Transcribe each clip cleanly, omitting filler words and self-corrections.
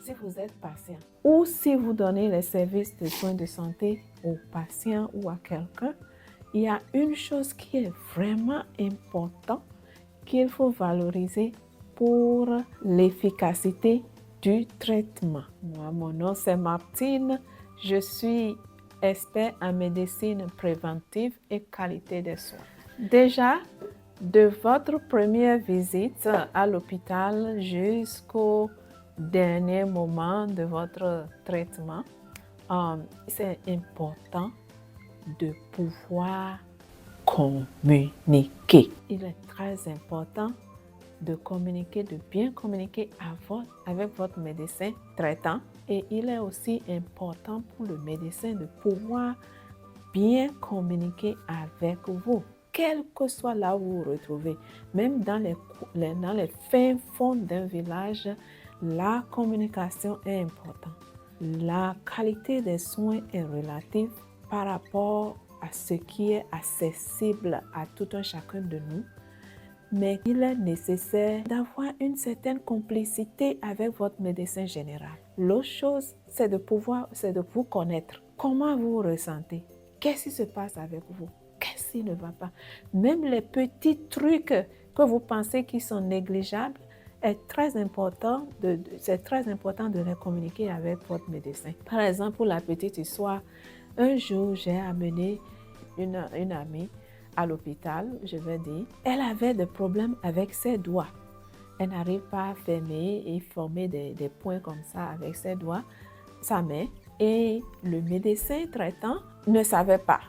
si vous êtes patient ou si vous donnez les services de soins de santé aux patients ou à quelqu'un, il y a une chose qui est vraiment importante qu'il faut valoriser pour l'efficacité du traitement. Moi, mon nom c'est Martine, je suis expert en médecine préventive et qualité des soins. Déjà, de votre première visite à l'hôpital jusqu'au dernier moment de votre traitement, c'est important de pouvoir communiquer. Il est très important de communiquer, de bien communiquer avec votre médecin traitant. Et il est aussi important pour le médecin de pouvoir bien communiquer avec vous, quel que soit là où vous vous retrouvez. Même dans les fins fonds d'un village, la communication est importante. La qualité des soins est relative par rapport à ce qui est accessible à tout un chacun de nous. Mais il est nécessaire d'avoir une certaine complicité avec votre médecin général. L'autre chose, c'est de vous connaître. Comment vous vous ressentez? Qu'est-ce qui se passe avec vous? Qu'est-ce qui ne va pas? Même les petits trucs que vous pensez qui sont négligeables, c'est très important de les communiquer avec votre médecin. Par exemple, pour la petite histoire, un jour, j'ai amené une amie à l'hôpital, je vais dire. Elle avait des problèmes avec ses doigts. Elle n'arrive pas à fermer et former des points comme ça avec ses doigts, sa main. Et le médecin traitant ne savait pas.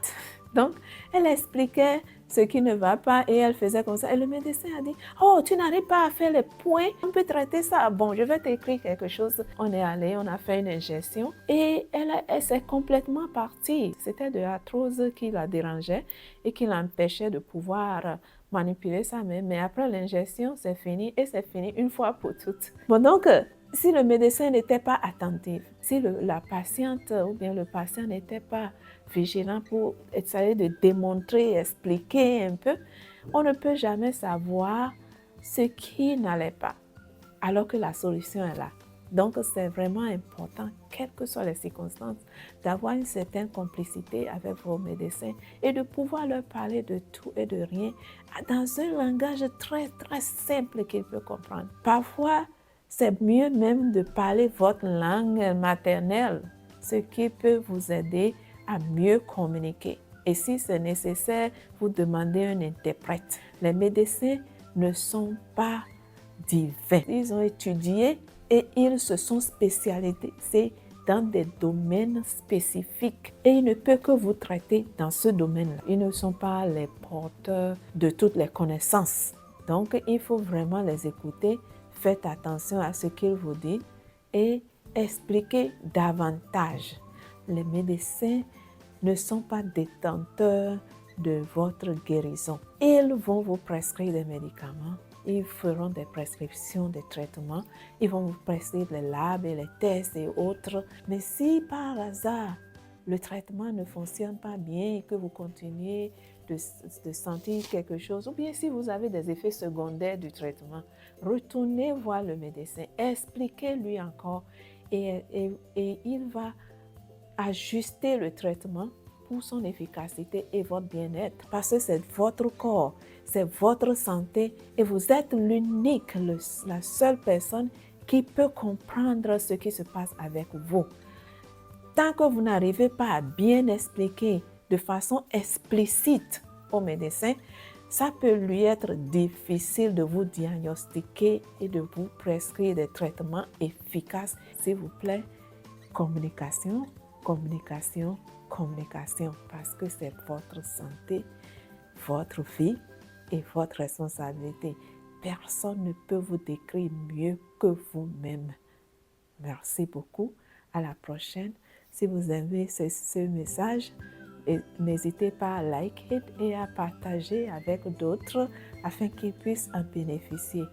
Donc, elle expliquait ce qui ne va pas et elle faisait comme ça. Et le médecin a dit, « Oh, tu n'arrives pas à faire les points, on peut traiter ça. Bon, je vais t'écrire quelque chose. » On est allé, on a fait une injection et elle s'est complètement partie. C'était de l'arthrose qui la dérangeait et qui l'empêchait de pouvoir manipuler sa main. Mais après l'injection, c'est fini et c'est fini une fois pour toutes. Bon, donc, si le médecin n'était pas attentif, si la patiente ou bien le patient n'était pas vigilant pour essayer de démontrer, expliquer un peu, on ne peut jamais savoir ce qui n'allait pas, alors que la solution est là. Donc, c'est vraiment important, quelles que soient les circonstances, d'avoir une certaine complicité avec vos médecins et de pouvoir leur parler de tout et de rien dans un langage très, très simple qu'ils peuvent comprendre. Parfois, c'est mieux même de parler votre langue maternelle, ce qui peut vous aider à mieux communiquer. Et si c'est nécessaire, vous demandez un interprète. Les médecins ne sont pas divins. Ils ont étudié et ils se sont spécialisés dans des domaines spécifiques et ils ne peuvent que vous traiter dans ce domaine-là. Ils ne sont pas les porteurs de toutes les connaissances. Donc, il faut vraiment les écouter. Faites attention à ce qu'ils vous disent et expliquez davantage. Les médecins ne sont pas détenteurs de votre guérison. Ils vont vous prescrire des médicaments. Ils feront des prescriptions, des traitements. Ils vont vous prescrire les labs et les tests et autres. Mais si par hasard, le traitement ne fonctionne pas bien et que vous continuez de sentir quelque chose, ou bien si vous avez des effets secondaires du traitement, retournez voir le médecin, expliquez-lui encore et il va ajuster le traitement pour son efficacité et votre bien-être. Parce que c'est votre corps, c'est votre santé et vous êtes l'unique, la seule personne qui peut comprendre ce qui se passe avec vous. Tant que vous n'arrivez pas à bien expliquer de façon explicite au médecin, ça peut lui être difficile de vous diagnostiquer et de vous prescrire des traitements efficaces. S'il vous plaît, communication, communication, communication, parce que c'est votre santé, votre vie et votre responsabilité. Personne ne peut vous décrire mieux que vous-même. Merci beaucoup. À la prochaine. Si vous aimez ce message, n'hésitez pas à liker et à partager avec d'autres afin qu'ils puissent en bénéficier.